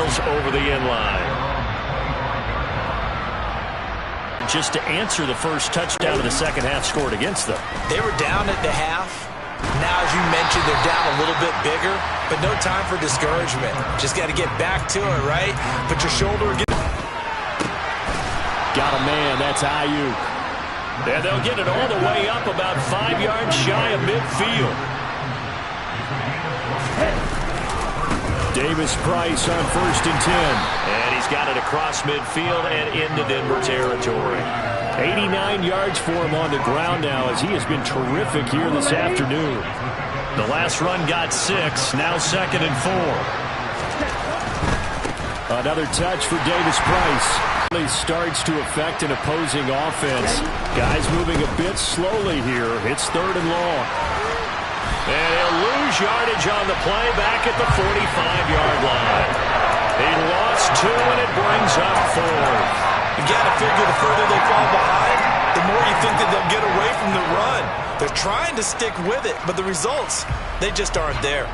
over the inline. Just to answer the first touchdown of the second half scored against them. They were down at the half. Now, as you mentioned, they're down a little bit bigger, but no time for discouragement. Just got to get back to it, right? Put your shoulder against. Got a man. That's Ayuk. And they'll get it all the way up about 5 yards shy of midfield. Davis Price on 1st and 10. And he's got it across midfield and into Denver territory. 89 yards for him on the ground now as he has been terrific here this afternoon. The last run got 6. Now 2nd and 4. Another touch for Davis Price. Starts to affect an opposing offense. Guys moving a bit slowly here. It's 3rd and long. And he'll lose yardage on the play back at the 45-yard line. He lost 2, and it brings up 4. You got to figure the further they fall behind, the more you think that they'll get away from the run. They're trying to stick with it, but the results, they just aren't there.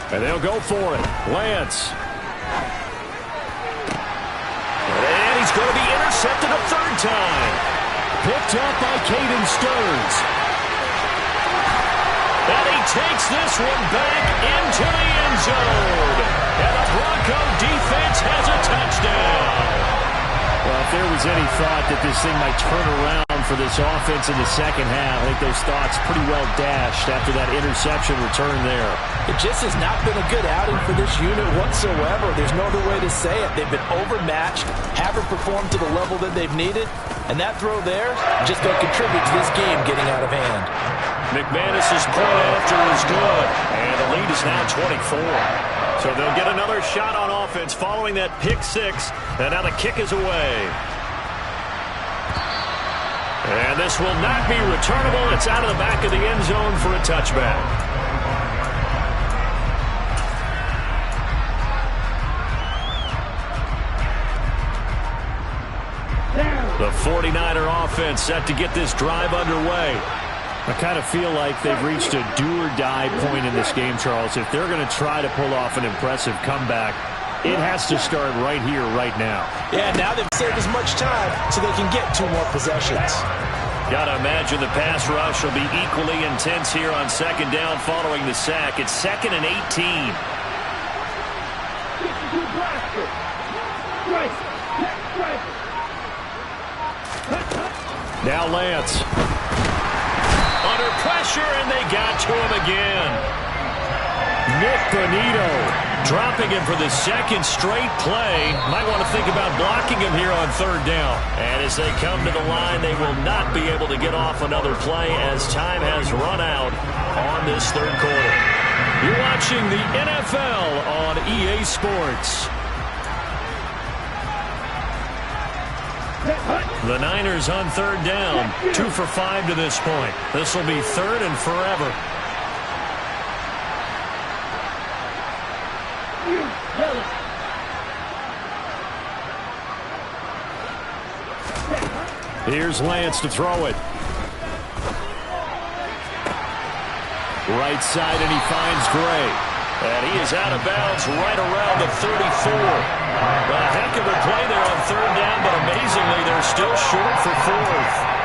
And they'll go for it. Lance. And he's going to be intercepted a 3rd time. Picked up by Caden Stearns. And he takes this one back into the end zone. And the Bronco defense has a touchdown. Well, if there was any thought that this thing might turn around for this offense in the second half, I think those thoughts pretty well dashed after that interception return there. It just has not been a good outing for this unit whatsoever. There's no other way to say it. They've been overmatched, haven't performed to the level that they've needed, and that throw there just going to contribute to this game getting out of hand. McManus's point after is good, and the lead is now 24. So they'll get another shot on offense following that pick 6, and now the kick is away. And this will not be returnable. It's out of the back of the end zone for a touchback. The 49er offense set to get this drive underway. I kind of feel like they've reached a do-or-die point in this game, Charles. If they're going to try to pull off an impressive comeback, it has to start right here, right now. Yeah, now they've saved as much time so they can get 2 more possessions. Got to imagine the pass rush will be equally intense here on 2nd down following the sack. It's 2nd and 18. Now Lance. Under pressure, and they got to him again. Nick Bonito dropping him for the 2nd straight play. Might want to think about blocking him here on 3rd down. And as they come to the line, they will not be able to get off another play as time has run out on this 3rd quarter. You're watching the NFL on EA Sports. The Niners on 3rd down, 2 for 5 to this point. This will be 3rd and forever. Here's Lance to throw it. Right side, and he finds Gray. And he is out of bounds right around the 34. A heck of a play there on 3rd down, but amazingly, they're still short for 4th.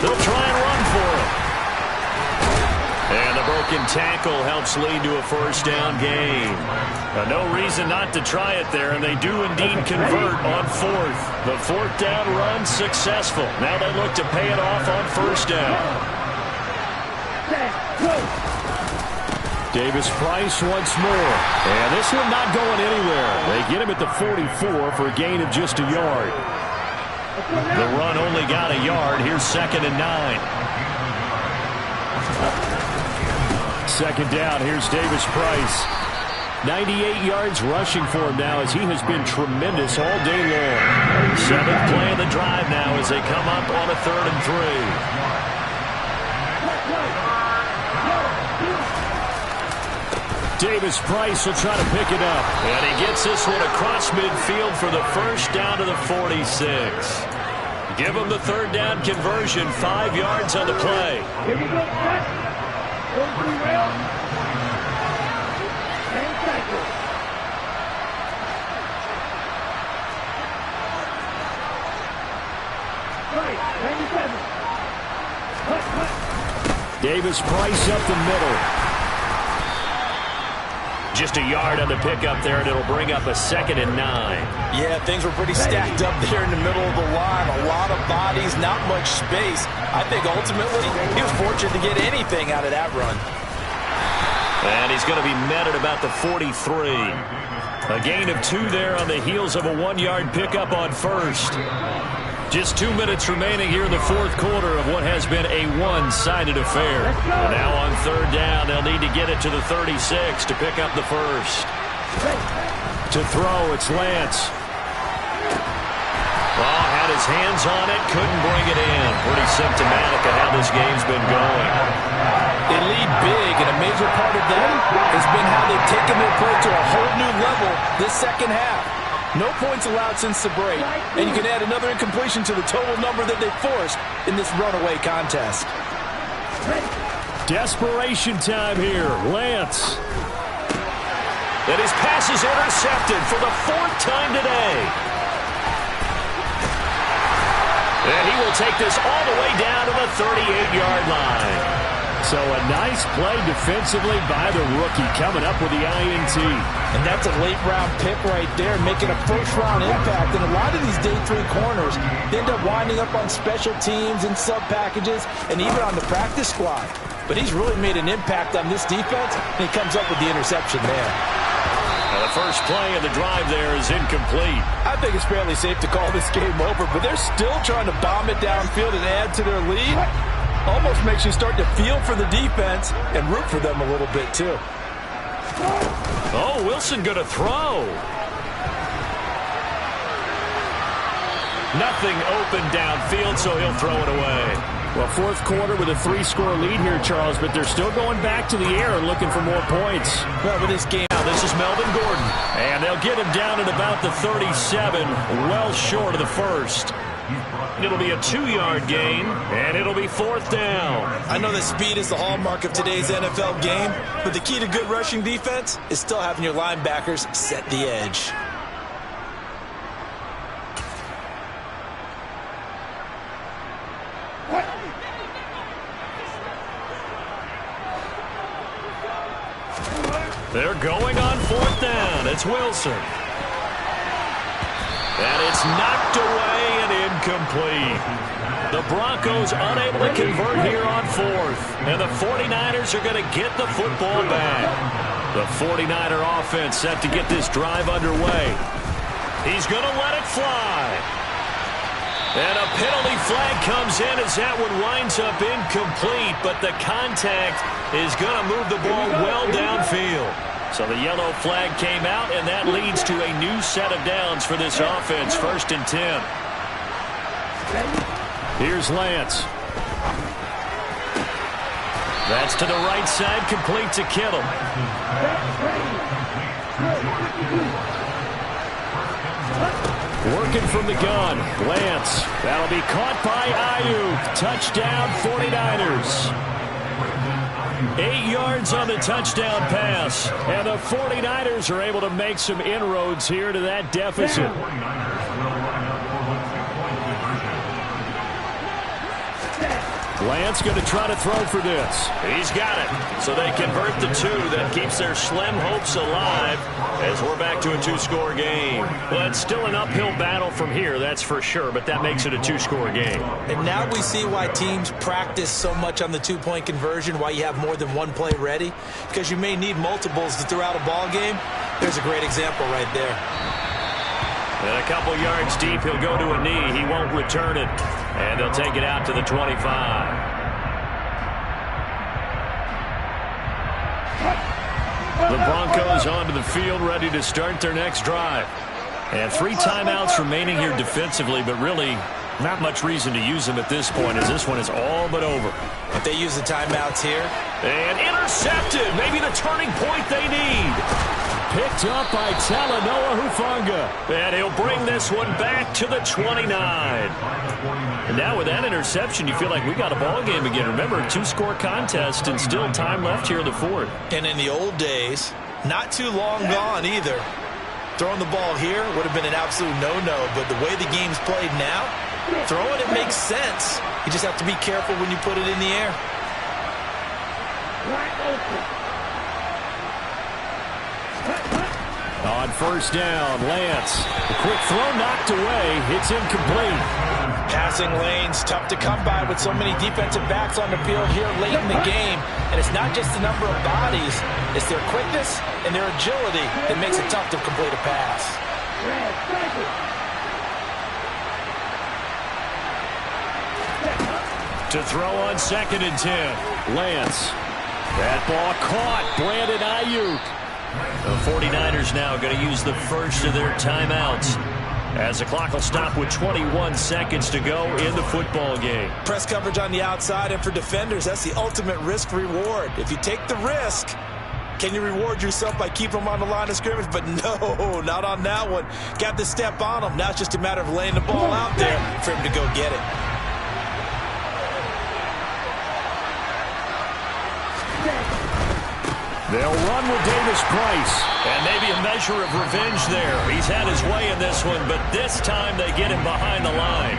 They'll try and run for it. And the broken tackle helps lead to a 1st down gain. No reason not to try it there, and they do indeed convert on 4th. The 4th down run successful. Now they look to pay it off on 1st down. Davis-Price once more. And this one not going anywhere. They get him at the 44 for a gain of just a yard. The run only got a yard. Here's 2nd and 9. Second down. Here's Davis-Price. 98 yards rushing for him now as he has been tremendous all day long. 7th play of the drive now as they come up on a 3rd and 3. Davis-Price will try to pick it up. And he gets this one across midfield for the first down to the 46. Give him the 3rd down conversion. 5 yards on the play. Here we go. Go 3 rails. And cycle. Right. 97. Davis-Price up the middle. Just a yard on the pickup there, and it'll bring up a 2nd and 9. Yeah, things were pretty stacked up there in the middle of the line. A lot of bodies, not much space. I think ultimately he was fortunate to get anything out of that run. And he's going to be met at about the 43. A gain of 2 there on the heels of a 1-yard pickup on first. Just 2 minutes remaining here in the 4th quarter of what has been a one-sided affair. And now on 3rd down, they'll need to get it to the 36 to pick up the first. To throw, it's Lance. Oh, had his hands on it, couldn't bring it in. Pretty symptomatic of how this game's been going. They lead big, and a major part of that has been how they've taken their play to a whole new level this second half. No points allowed since the break, and you can add another incompletion to the total number that they forced in this runaway contest. Desperation time here. Lance. And his pass is intercepted for the 4th time today. And he will take this all the way down to the 38-yard line. So a nice play defensively by the rookie coming up with the INT. And that's a late-round pick right there, making a first-round impact. And a lot of these day 3 corners end up winding up on special teams and sub-packages and even on the practice squad. But he's really made an impact on this defense, and he comes up with the interception there. Now the first play of the drive there is incomplete. I think it's fairly safe to call this game over, but they're still trying to bomb it downfield and add to their lead. Almost makes you start to feel for the defense and root for them a little bit, too. Oh, Wilson going to throw. Nothing open downfield, so he'll throw it away. Well, 4th quarter with a 3-score lead here, Charles, but they're still going back to the air and looking for more points. Well, with this game, now this is Melvin Gordon. And they'll get him down at about the 37, well short of the first. It'll be a 2-yard gain, and it'll be 4th down. I know that speed is the hallmark of today's NFL game, but the key to good rushing defense is still having your linebackers set the edge. They're going on 4th down. It's Wilson. And it's knocked away and incomplete. The Broncos unable to convert here on 4th. And the 49ers are going to get the football back. The 49er offense set to get this drive underway. He's going to let it fly. And a penalty flag comes in as that one winds up incomplete. But the contact is going to move the ball well downfield. So the yellow flag came out, and that leads to a new set of downs for this offense. 1st and 10. Here's Lance. That's to the right side, complete to Kittle. Working from the gun, Lance. That'll be caught by Ayuk. Touchdown, 49ers. 8 yards on the touchdown pass. And the 49ers are able to make some inroads here to that deficit. Lance going to try to throw for this. He's got it. So they convert the 2. That keeps their slim hopes alive as we're back to a 2-score game. Well, it's still an uphill battle from here, that's for sure, but that makes it a 2-score game. And now we see why teams practice so much on the 2-point conversion, why you have more than one play ready, because you may need multiples to throw out a ball game. There's a great example right there. And a couple yards deep, he'll go to a knee. He won't return it. And they'll take it out to the 25. The Broncos onto the field, ready to start their next drive. And 3 timeouts remaining here defensively, but really not much reason to use them at this point, as this one is all but over. If they use the timeouts here. And intercepted. Maybe the turning point they need. Picked up by Talanoa Hufanga. And he'll bring this one back to the 29. And now with that interception, you feel like we got a ball game again. Remember, a 2-score contest and still time left here in the 4th. And in the old days, not too long gone either. Throwing the ball here would have been an absolute no-no. But the way the game's played now, throwing it makes sense. You just have to be careful when you put it in the air. On first down, Lance. A quick throw knocked away. It's incomplete. Passing lanes, tough to come by with so many defensive backs on the field here late in the game. And it's not just the number of bodies. It's their quickness and their agility that makes it tough to complete a pass. To throw on 2nd and 10. Lance. That ball caught. Brandon Ayuk. The 49ers now going to use the first of their timeouts, as the clock will stop with 21 seconds to go in the football game. Press coverage on the outside, and for defenders, that's the ultimate risk-reward. If you take the risk, can you reward yourself by keeping them on the line of scrimmage? But no, not on that one. Got to step on them. Now it's just a matter of laying the ball out there for him to go get it. They'll run with Davis Price. And maybe a measure of revenge there. He's had his way in this one, but this time they get him behind the line.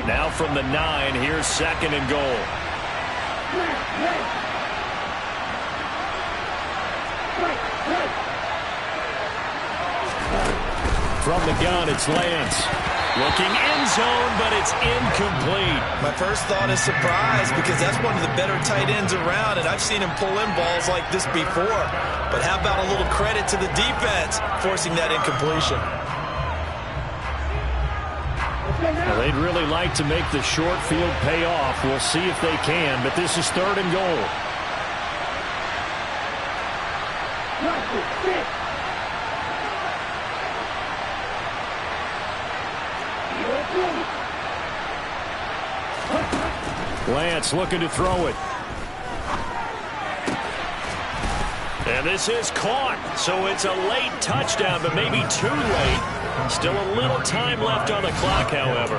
Now from the 9, here's 2nd and goal. From the gun, it's Lance. Looking end zone, but it's incomplete. My first thought is surprise, because that's one of the better tight ends around, and I've seen him pull in balls like this before. But how about a little credit to the defense forcing that incompletion? Well, they'd really like to make the short field pay off. We'll see if they can, but this is 3rd and goal. Lance looking to throw it. And this is caught, so it's a late touchdown, but maybe too late. Still a little time left on the clock, however.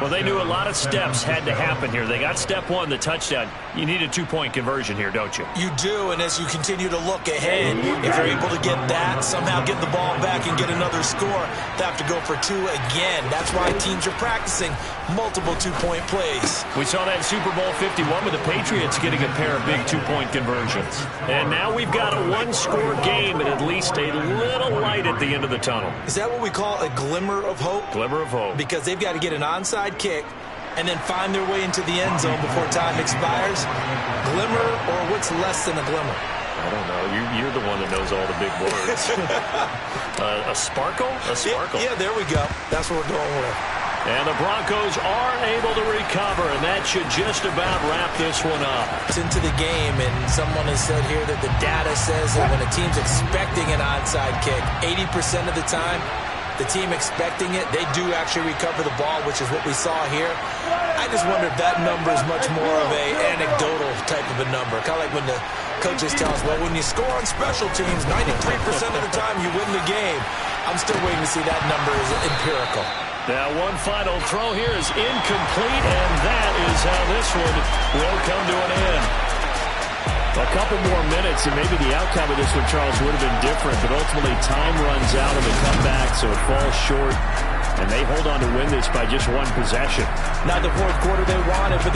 Well, they knew a lot of steps had to happen here. They got step 1, the touchdown. You need a 2-point conversion here, don't you? You do, and as you continue to look ahead, if you're able to get that, somehow get the ball back and get another score, they have to go for 2 again. That's why teams are practicing multiple 2-point plays. We saw that in Super Bowl 51 with the Patriots getting a pair of big 2-point conversions. And now we've got a 1-score game and at least a little light at the end of the tunnel. Is that what we call a glimmer of hope? Glimmer of hope. Because they've got to get an onside kick and then find their way into the end zone before time expires. Glimmer, or what's less than a glimmer? I don't know. You're the one that knows all the big words. A sparkle? A sparkle. Yeah, there we go. That's what we're going with. And the Broncos are able to recover, and that should just about wrap this one up. It's into the game, and someone has said here that the data says that when a team's expecting an onside kick, 80% of the time, the team expecting it, they do actually recover the ball, which is what we saw here. I just wonder if that number is much more of a anecdotal type of a number. Kind of like when the coaches tell us, well, when you score on special teams, 93% of the time you win the game. I'm still waiting to see that number is empirical. Now one final throw here is incomplete, and that is how this one will come to an end. A couple more minutes, and maybe the outcome of this one, Charles, would have been different, but ultimately time runs out on the comeback, so it falls short, and they hold on to win this by just one possession. Not the fourth quarter they wanted, but